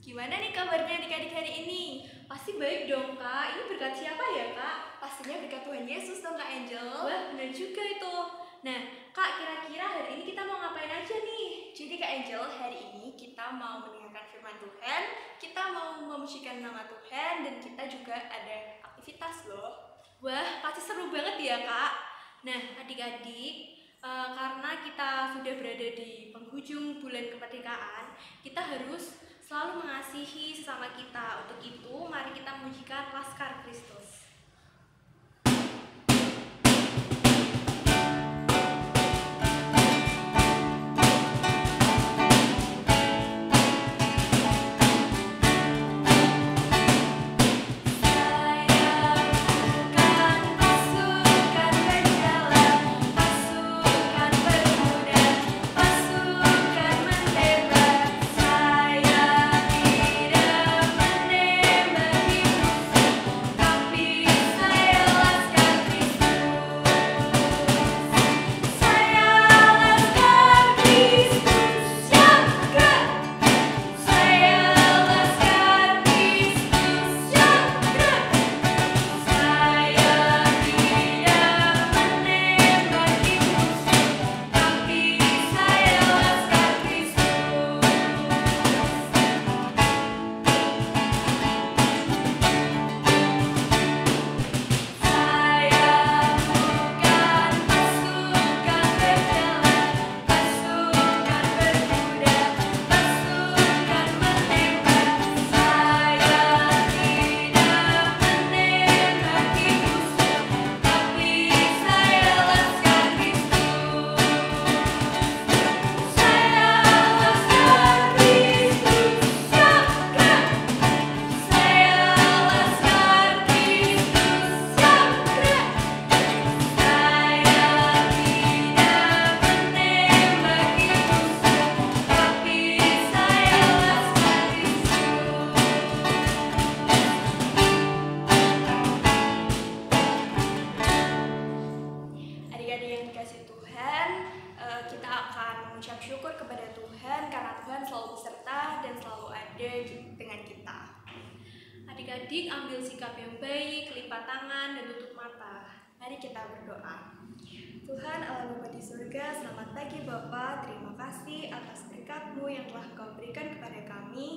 Gimana nih kabarnya adik-adik hari ini? Pasti baik dong kak, ini berkat siapa ya kak? Pastinya berkat Tuhan Yesus dong Kak Angel. Wah benar juga itu. Nah kak, kira-kira hari ini kita mau ngapain aja nih? Jadi Kak Angel, hari ini kita mau mendengarkan firman Tuhan, kita mau memujikan nama Tuhan, dan kita juga ada aktivitas loh. Wah pasti seru banget ya kak. Nah adik-adik, karena kita sudah berada di penghujung bulan kemerdekaan, kita harus selalu mengasihi sesama kita. Untuk itu mari kita memujikan Laskar Kristus. Adik-adik yang dikasih Tuhan, kita akan mengucap syukur kepada Tuhan karena Tuhan selalu beserta dan selalu ada dengan kita. Adik-adik ambil sikap yang baik, lipat tangan dan tutup mata. Mari kita berdoa. Tuhan Allah Bapa di surga, selamat pagi Bapa. Terima kasih atas berkat-Mu yang telah Kau berikan kepada kami.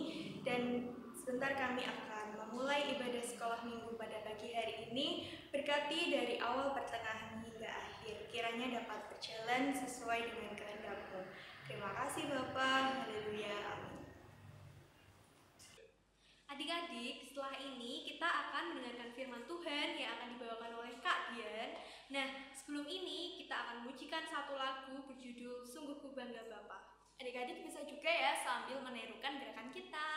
Dan sebentar kami akan memulai ibadah sekolah minggu pada pagi hari ini. Berkati dari awal, pertengahan hingga akhir. Kiranya dapat berjalan sesuai dengan kehendak-Mu. Terima kasih Bapa. Haleluya. Amin. Adik-adik, setelah ini kita akan mendengarkan firman Tuhan yang akan dibawakan oleh Kak Dian. Nah, sebelum ini kita akan memujikan satu lagu berjudul Sungguh Ku Bangga Bapa. Adik-adik bisa juga ya sambil menirukan gerakan kita.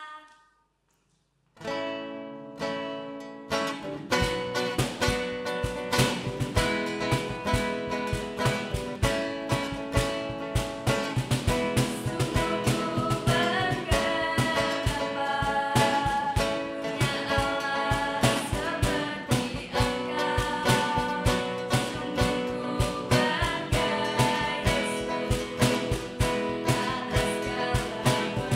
Atas segala pengorbanan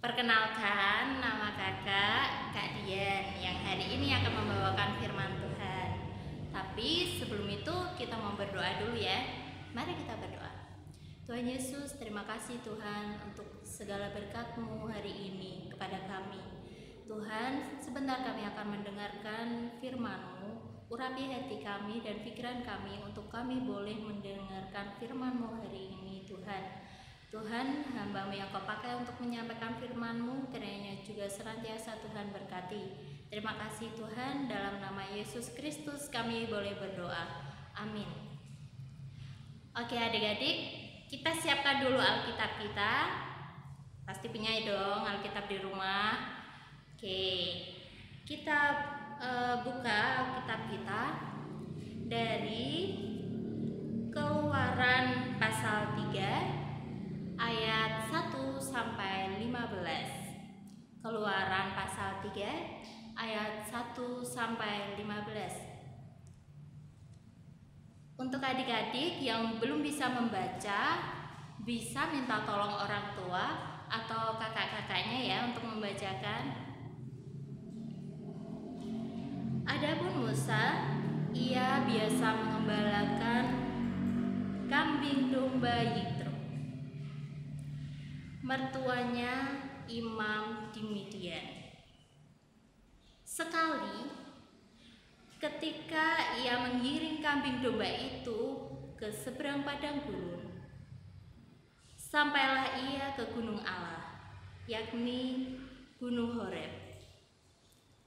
Perkenalkan, nama kakak Kak Dian yang hari ini akan membawakan firman Tuhan. Tapi sebelum itu kita mau berdoa dulu ya. Mari kita berdoa. Tuhan Yesus, terima kasih Tuhan untuk segala berkat-Mu hari ini kepada kami. Tuhan, sebentar kami akan mendengarkan firman-Mu. Urapi hati kami dan pikiran kami untuk kami boleh mendengarkan firman-Mu hari ini Tuhan. Tuhan, hamba-Mu yang Kau pakai untuk menyampaikan firman-Mu, kiranya juga senantiasa Tuhan berkati. Terima kasih Tuhan, dalam nama Yesus Kristus kami boleh berdoa. Amin. Oke adik-adik, kita siapkan dulu Alkitab kita. Pasti punya dong Alkitab di rumah. Oke, kita buka Alkitab kita dari Keluaran pasal 3 ayat 1 sampai 15. Keluaran pasal 3 ayat 1 sampai 15. Untuk adik-adik yang belum bisa membaca, bisa minta tolong orang tua atau kakak-kakaknya ya untuk membacakan. Adapun Musa, ia biasa mengembalakan kambing domba Yitro, mertuanya imam di Midian. Sekali ketika ia menggiring kambing domba itu ke seberang padang gurun, sampailah ia ke gunung Allah, yakni Gunung Horeb.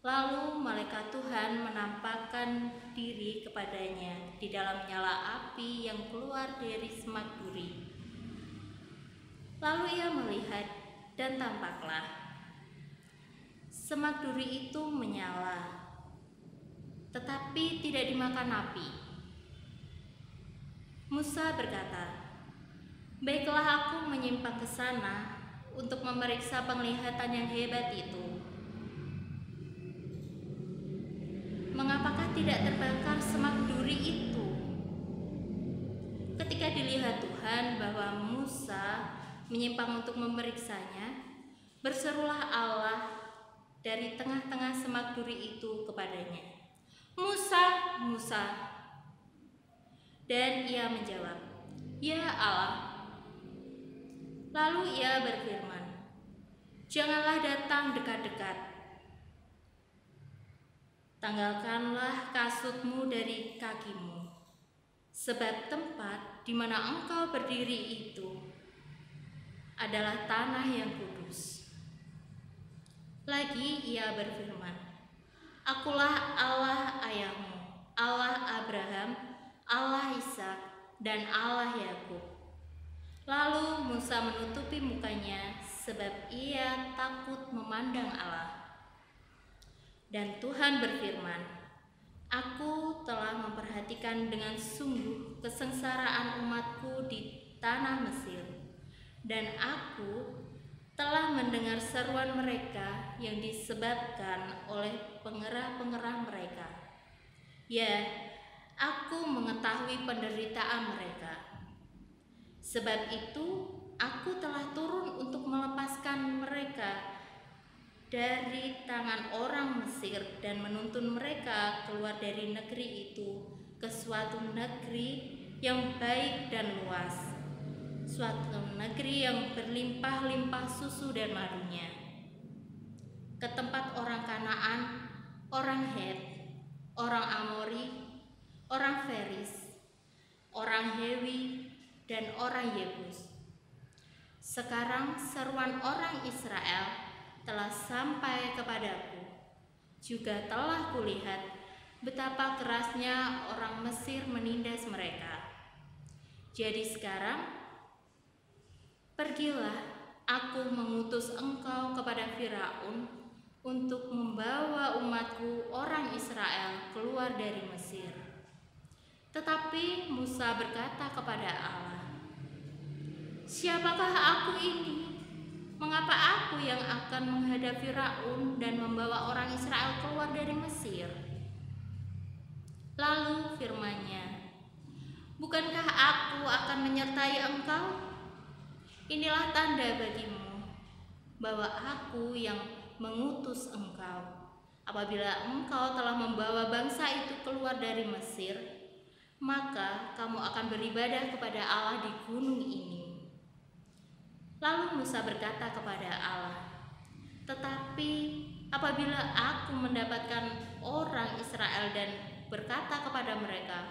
Lalu malaikat Tuhan menampakkan diri kepadanya di dalam nyala api yang keluar dari semak duri. Lalu ia melihat dan tampaklah semak duri itu menyala, tetapi tidak dimakan api. Musa berkata, "Baiklah, aku menyimpang ke sana untuk memeriksa penglihatan yang hebat itu. Mengapakah tidak terbakar semak duri itu?" Ketika dilihat Tuhan bahwa Musa menyimpang untuk memeriksanya, berserulah Allah dari tengah-tengah semak duri itu kepadanya, "Musa, Musa." Dan ia menjawab, "Ya Allah." Lalu ia berfirman, "Janganlah datang dekat-dekat. Tanggalkanlah kasutmu dari kakimu, sebab tempat di mana engkau berdiri itu adalah tanah yang kudus." Lagi ia berfirman, "Akulah Allah ayahmu, Allah Abraham, Allah Ishak, dan Allah Yakub." Lalu Musa menutupi mukanya sebab ia takut memandang Allah. Dan Tuhan berfirman, "Aku telah memperhatikan dengan sungguh kesengsaraan umatku di tanah Mesir, dan aku telah mendengar seruan mereka yang disebabkan oleh pengerah-pengerah mereka. Ya, aku mengetahui penderitaan mereka. Sebab itu aku telah turun untuk melepaskan mereka dari tangan orang Mesir dan menuntun mereka keluar dari negeri itu ke suatu negeri yang baik dan luas, suatu negeri yang berlimpah-limpah susu dan madunya, ke tempat orang Kanaan, orang Het, orang Amori, orang Feris, orang Hewi, dan orang Yebus. Sekarang seruan orang Israel telah sampai kepadaku, juga telah kulihat betapa kerasnya orang Mesir menindas mereka. Jadi sekarang, pergilah, aku mengutus engkau kepada Firaun untuk membawa umatku orang Israel keluar dari Mesir." Tetapi Musa berkata kepada Allah, "Siapakah aku ini? Mengapa aku yang akan menghadap Firaun dan membawa orang Israel keluar dari Mesir?" Lalu firman-Nya, "Bukankah aku akan menyertai engkau? Inilah tanda bagimu bahwa Aku yang mengutus engkau. Apabila engkau telah membawa bangsa itu keluar dari Mesir, maka kamu akan beribadah kepada Allah di gunung ini." Lalu Musa berkata kepada Allah, "Tetapi apabila aku mendapatkan orang Israel dan berkata kepada mereka,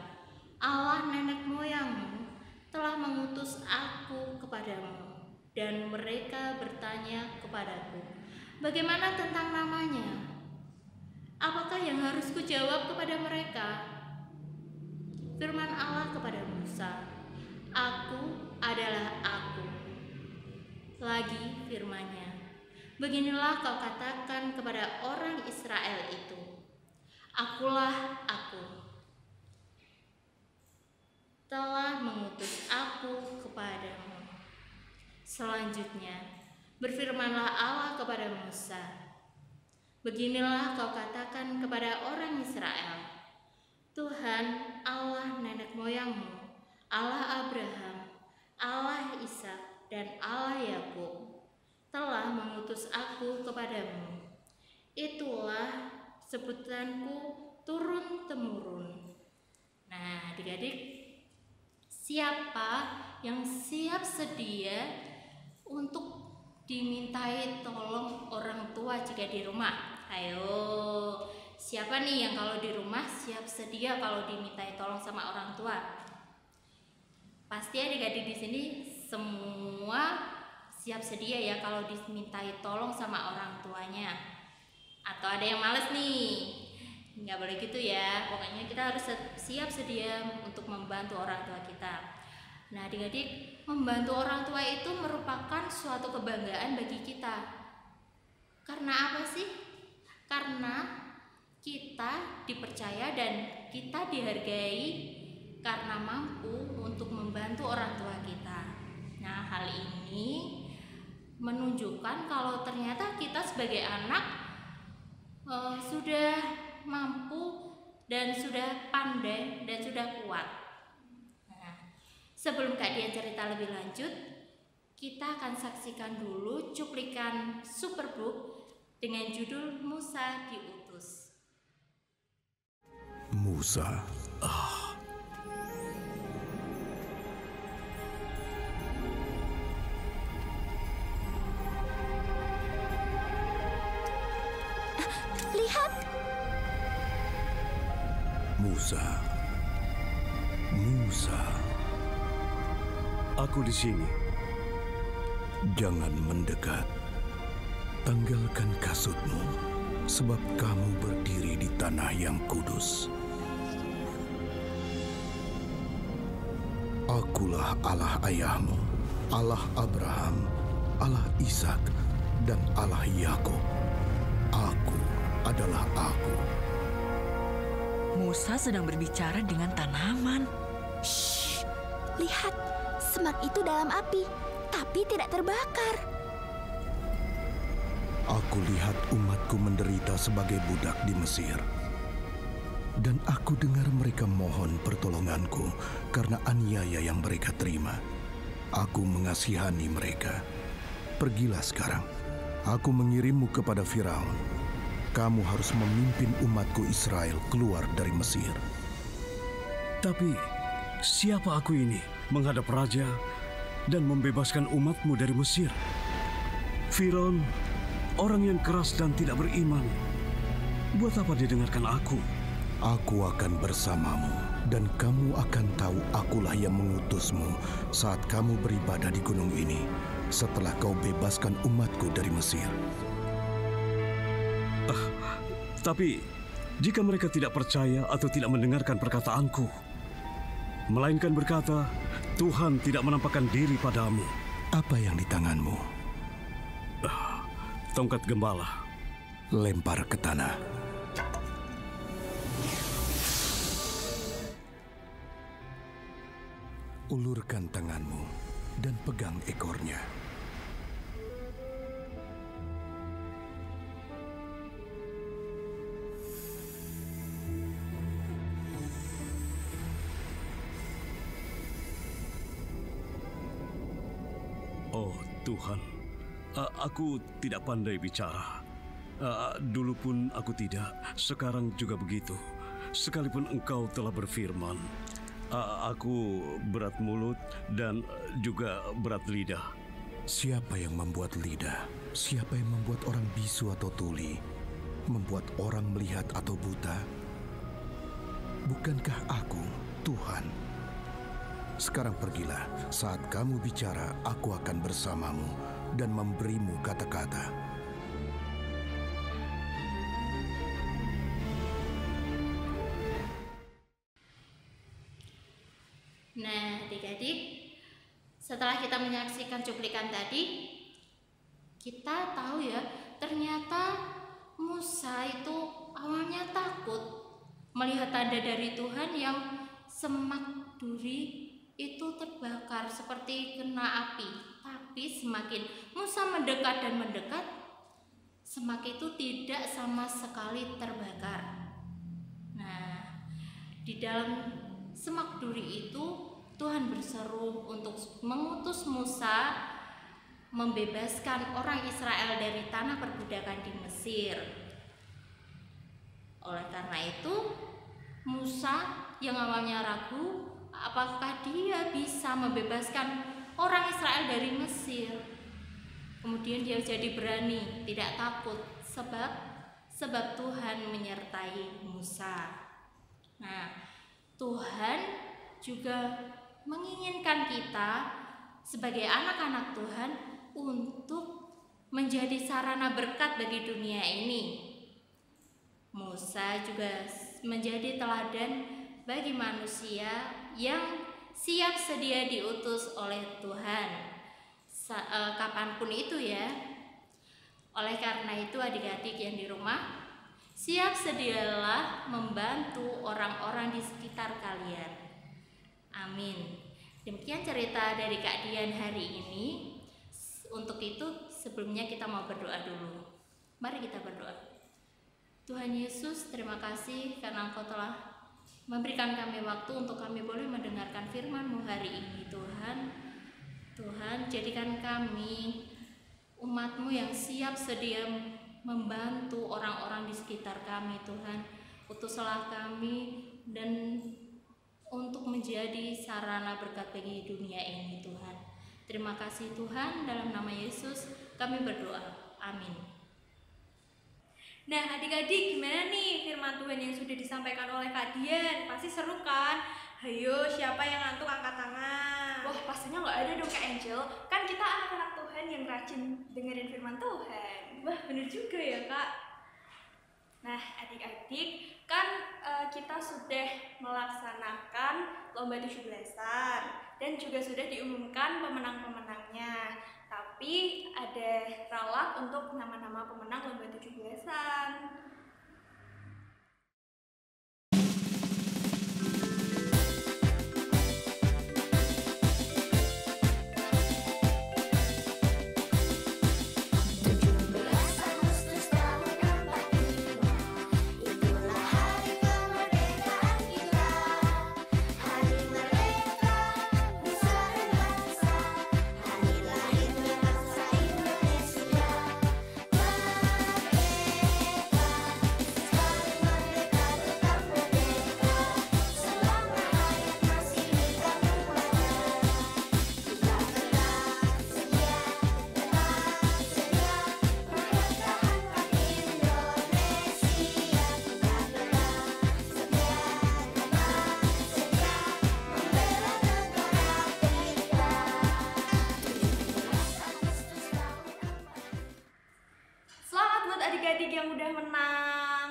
'Allah nenek moyangmu telah mengutus aku kepadamu,' dan mereka bertanya kepadaku, 'Bagaimana tentang namanya?' Apakah yang harus kujawab kepada mereka?" Firman Allah kepada Musa, "Aku adalah Aku." Lagi firman-Nya, "Beginilah kau katakan kepada orang Israel itu, Akulah Aku, telah mengutus Aku kepadamu." Selanjutnya, berfirmanlah Allah kepada Musa, "Beginilah kau katakan kepada orang Israel, Tuhan Allah nenek moyangmu, Allah Abraham, Allah Ishak, dan Allah Yakub telah mengutus Aku kepadamu. Itulah sebutanku turun-temurun." Nah, adik-adik, siapa yang siap sedia untuk dimintai tolong orang tua jika di rumah? Ayo, siapa nih yang kalau di rumah siap sedia kalau dimintai tolong sama orang tua? Pasti adik-adik di sini semua siap sedia ya kalau dimintai tolong sama orang tuanya. Atau ada yang males nih? Nggak boleh gitu ya. Pokoknya kita harus siap sedia untuk membantu orang tua kita. Nah, adik-adik, membantu orang tua itu merupakan suatu kebanggaan bagi kita. Karena apa sih? Karena kita dipercaya dan kita dihargai karena mampu untuk membantu orang tua kita. Nah, hal ini menunjukkan kalau ternyata kita sebagai anak sudah mampu dan sudah pandai dan sudah kuat. Nah, sebelum Kak Dian cerita lebih lanjut, kita akan saksikan dulu cuplikan Superbook dengan judul Musa Diutus. Musa. Lihat, Musa. Musa. Aku di sini. Jangan mendekat. Tanggalkan kasutmu, sebab kamu berdiri di tanah yang kudus. Akulah Allah ayahmu, Allah Abraham, Allah Ishak, dan Allah Yakub. Aku adalah Aku. Musa sedang berbicara dengan tanaman. Shh, lihat, semak itu dalam api, tapi tidak terbakar. Aku lihat umatku menderita sebagai budak di Mesir. Dan aku dengar mereka mohon pertolonganku karena aniaya yang mereka terima. Aku mengasihani mereka. Pergilah sekarang. Aku mengirimmu kepada Firaun. Kamu harus memimpin umatku Israel keluar dari Mesir. Tapi siapa aku ini menghadap raja dan membebaskan umatmu dari Mesir? Firaun, orang yang keras dan tidak beriman. Buat apa dia dengarkan aku? Aku akan bersamamu, dan kamu akan tahu akulah yang mengutusmu saat kamu beribadah di gunung ini, setelah kau bebaskan umatku dari Mesir. Tapi jika mereka tidak percaya atau tidak mendengarkan perkataanku, melainkan berkata, Tuhan tidak menampakkan diri padamu. Apa yang di tanganmu? Tongkat gembala. Lempar ke tanah. Ulurkan tanganmu dan pegang ekornya. Oh Tuhan, Aku tidak pandai bicara. Dulu pun aku tidak, sekarang juga begitu. Sekalipun engkau telah berfirman, aku berat mulut dan juga berat lidah. Siapa yang membuat lidah? Siapa yang membuat orang bisu atau tuli? Membuat orang melihat atau buta? Bukankah aku, Tuhan? Sekarang pergilah, saat kamu bicara, aku akan bersamamu dan memberimu kata-kata. Nah, adik-adik, setelah kita menyaksikan cuplikan tadi, kita tahu ya, ternyata Musa itu awalnya takut melihat tanda dari Tuhan yang semak duri itu terbakar seperti kena api. Tapi semakin Musa mendekat dan mendekat, semak itu tidak sama sekali terbakar. Nah, di dalam semak duri itu Tuhan berseru untuk mengutus Musa membebaskan orang Israel dari tanah perbudakan di Mesir. Oleh karena itu, Musa yang awalnya ragu apakah dia bisa membebaskan orang Israel dari Mesir, kemudian dia jadi berani, tidak takut sebab Tuhan menyertai Musa. Nah, Tuhan juga menginginkan kita sebagai anak-anak Tuhan untuk menjadi sarana berkat bagi dunia ini. Musa juga menjadi teladan bagi manusia yang siap sedia diutus oleh Tuhan kapanpun itu ya. Oleh karena itu adik-adik yang di rumah, siap sedialah membantu orang-orang di sekitar kalian. Amin. Demikian cerita dari Kak Dian hari ini. Untuk itu sebelumnya kita mau berdoa dulu. Mari kita berdoa. Tuhan Yesus, terima kasih karena Engkau telah memberikan kami waktu untuk kami boleh mendengarkan firman-Mu hari ini. Tuhan, jadikan kami umat-Mu yang siap sedia membantu orang-orang di sekitar kami. Tuhan, utuslah kami dan untuk menjadi sarana berkat bagi dunia ini. Tuhan, terima kasih Tuhan, dalam nama Yesus kami berdoa. Amin. Nah, adik-adik, gimana nih firman Tuhan yang sudah disampaikan oleh Kak Dian? Pasti seru kan? Hayo, siapa yang ngantuk angkat tangan? Wah, pastinya nggak ada dong Kak Angel. Kan kita anak-anak Tuhan yang rajin dengerin firman Tuhan. Wah, bener juga ya Kak. Nah, adik-adik, kan kita sudah melaksanakan lomba 17-an dan juga sudah diumumkan pemenang-pemenangnya. Tapi ada ralat untuk nama-nama pemenang lomba 17-an. Adik-adik yang udah menang,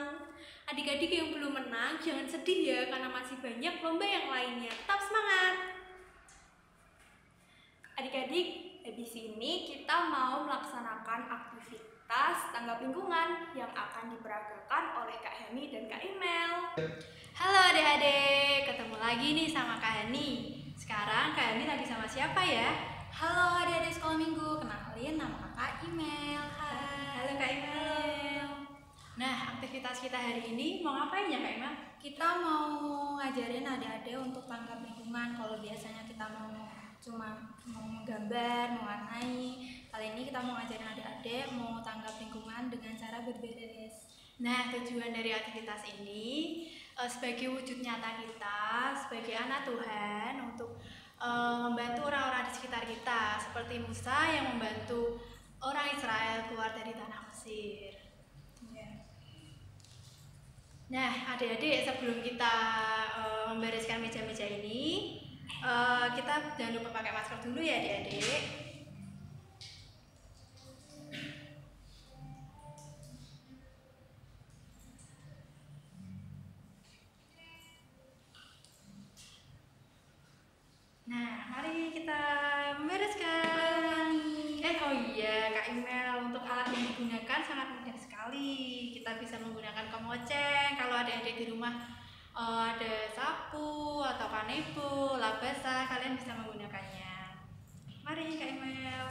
adik-adik yang belum menang, jangan sedih ya karena masih banyak lomba yang lainnya. Tetap semangat. Adik-adik, habis ini kita mau melaksanakan aktivitas tanggap lingkungan yang akan diperagakan oleh Kak Hani dan Kak Imel. Halo adik-adik, ketemu lagi nih sama Kak Hani. Sekarang Kak Hani lagi sama siapa ya? Halo adik-adik sekolah minggu, kenalin nama Kak Imel. Hai. Halo Kak Imel. Nah, aktivitas kita hari ini mau ngapain ya Kak Imel? Kita mau ngajarin adik-adik untuk tanggap lingkungan. Kalau biasanya kita mau cuma mau menggambar, mewarnai. Kali ini kita mau ngajarin adik-adik mau tanggap lingkungan dengan cara berberes. Nah, tujuan dari aktivitas ini sebagai wujud nyata kita sebagai anak Tuhan untuk membantu orang-orang di sekitar kita, seperti Musa yang membantu orang Israel keluar dari tanah Mesir. Nah, adik-adik, sebelum kita membereskan meja-meja ini, kita jangan lupa pakai masker dulu ya adik-adik. Nah, mari kita membereskan. Oh iya, Kak Imel, untuk alat yang digunakan sangat mudah sekali. Kita bisa menggunakan kemoceng. Kalau adik-adik di rumah ada sapu atau kanebo, lap basah, kalian bisa menggunakannya. Mari Kak Imel.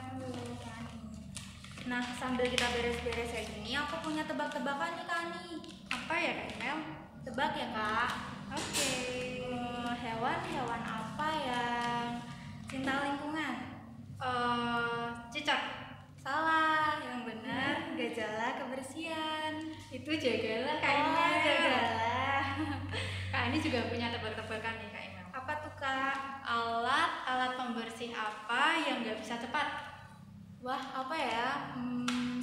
Nah, sambil kita beres-beres kayak gini, aku punya tebak-tebakan nih Kak Ani. Apa ya Kak Imel? Tebak ya Kak? Oke. Hewan-hewan apa yang cinta lingkungan? Cicak. Salah, yang benar gejala kebersihan. Itu jagalah Kak Oh, Imel. jagalah. Kak ini juga punya tebak-tebakan nih Kak Imel. Apa tuh Kak? Alat pembersih apa yang nggak bisa cepat? Wah, apa ya?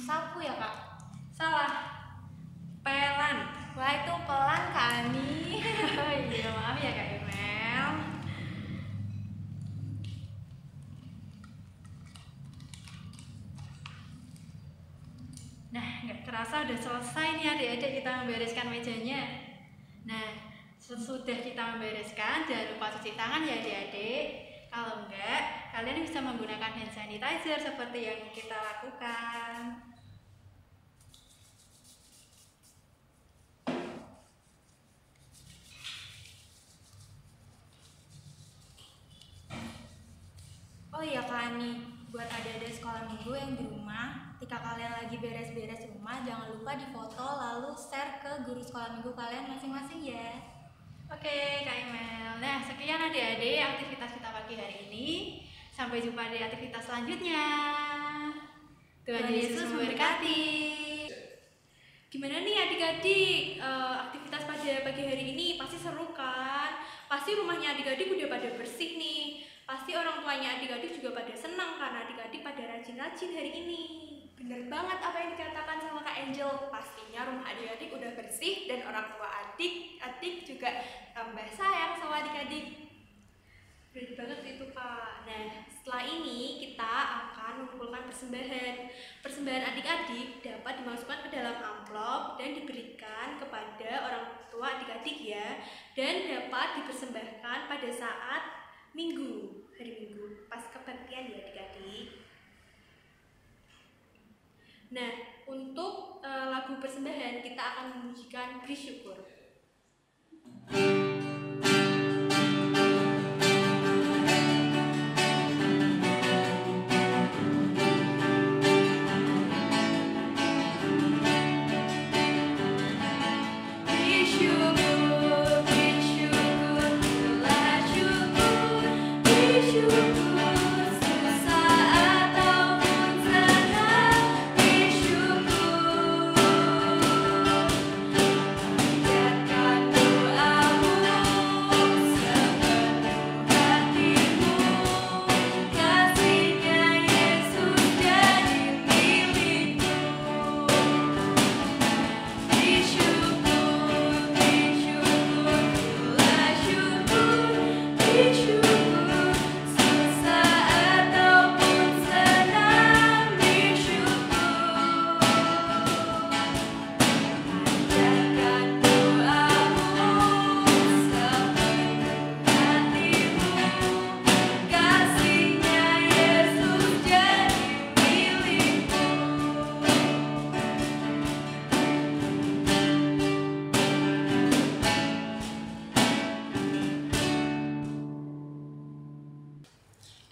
Sapu ya Kak? Salah. Pelan. Wah, itu pelan Kak Ani. Oh iya, maaf ya Kak Imel. Nah, nggak kerasa udah selesai nih adik-adik kita membereskan mejanya. Nah, sesudah kita membereskan, jangan lupa cuci tangan ya adik-adik. Kalau enggak, kalian bisa menggunakan hand sanitizer seperti yang kita lakukan. Oh iya Kak Ani, buat adik-adik sekolah minggu yang di rumah, ketika kalian lagi beres-beres rumah, jangan lupa difoto lalu share ke guru sekolah minggu kalian masing-masing ya. Oke, Kak Imel. Nah, sekian adik-adik aktivitas kita pagi hari ini. Sampai jumpa di aktivitas selanjutnya. Tuhan Yesus memberkati. Gimana nih adik-adik? Aktivitas pada pagi hari ini pasti seru kan? Pasti rumahnya adik-adik udah pada bersih nih. Pasti orang tuanya adik-adik juga pada senang karena adik-adik pada rajin-rajin hari ini. Bener banget apa yang dikatakan sama Kak Angel. Pastinya rumah adik-adik udah bersih dan orang tua adik-adik juga tambah sayang sama adik-adik. Bener banget itu Kak. Nah, setelah ini kita akan mengumpulkan persembahan. Persembahan adik-adik dapat dimasukkan ke dalam amplop dan diberikan kepada orang tua adik-adik ya. Dan dapat dipersembahkan pada saat Minggu, hari Minggu, pas kebaktian ya adik-adik. Nah, untuk lagu persembahan kita akan memujikan Beri Syukur.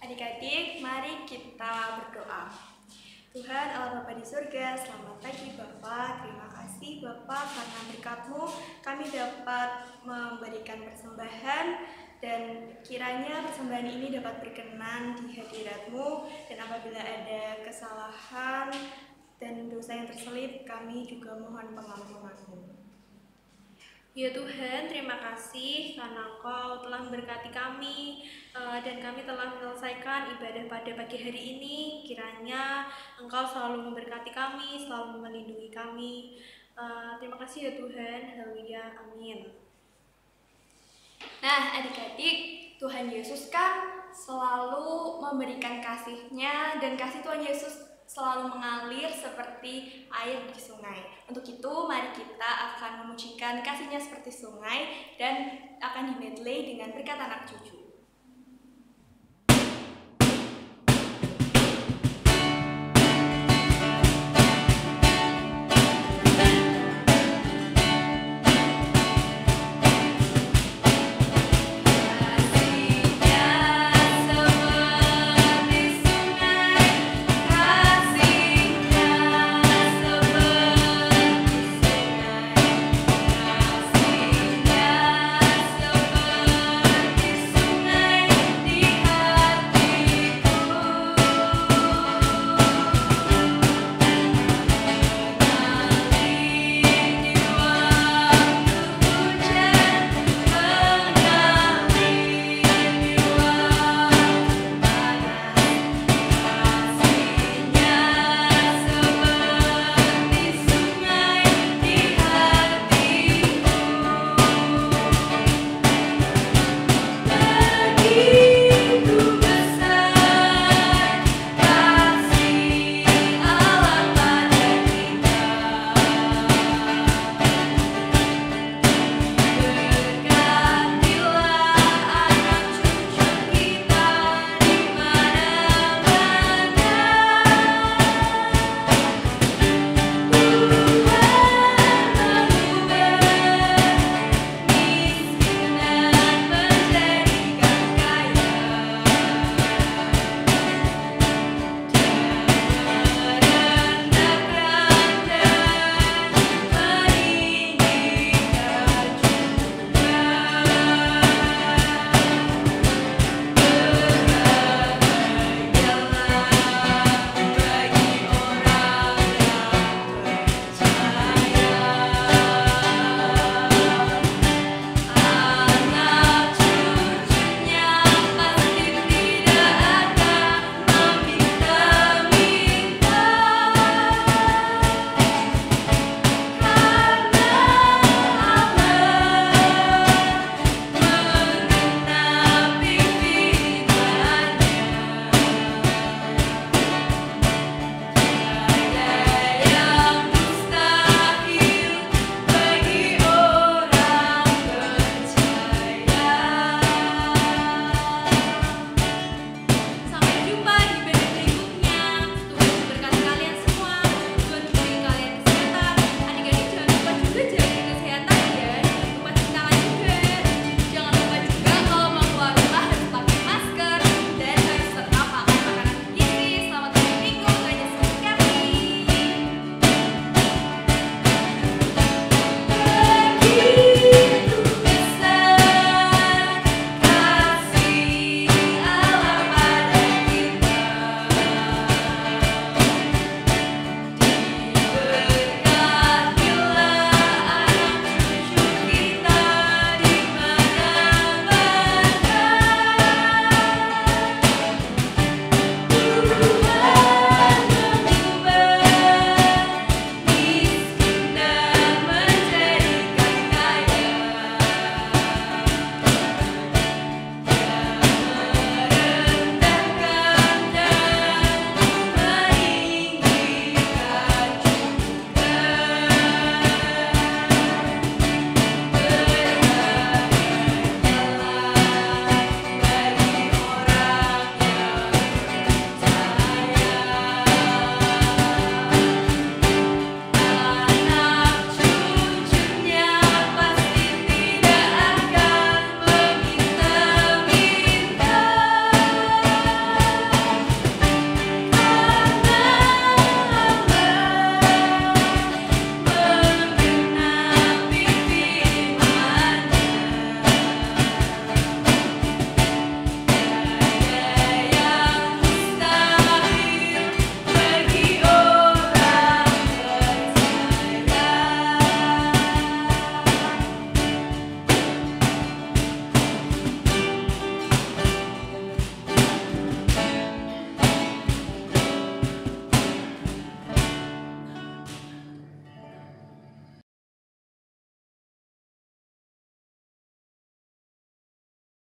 Adik-adik, mari kita berdoa. Tuhan Allah Bapa di surga, selamat pagi Bapak, terima kasih kasih Bapak, karena berkat-Mu kami dapat memberikan persembahan, dan kiranya persembahan ini dapat berkenan di hadirat-Mu, dan apabila ada kesalahan dan dosa yang terselip, kami juga mohon pengampunan-Mu. Ya Tuhan, terima kasih karena Engkau telah memberkati kami dan kami telah menyelesaikan ibadah pada pagi hari ini. Kiranya Engkau selalu memberkati kami, selalu melindungi kami. Terima kasih ya Tuhan. Haleluya. Amin. Nah, adik-adik, Tuhan Yesus kan selalu memberikan kasih-Nya, dan kasih Tuhan Yesus selalu mengalir seperti air di sungai. Untuk itu, mari kita akan memujikan kasih-Nya seperti sungai dan akan dimedley dengan berkat anak cucu.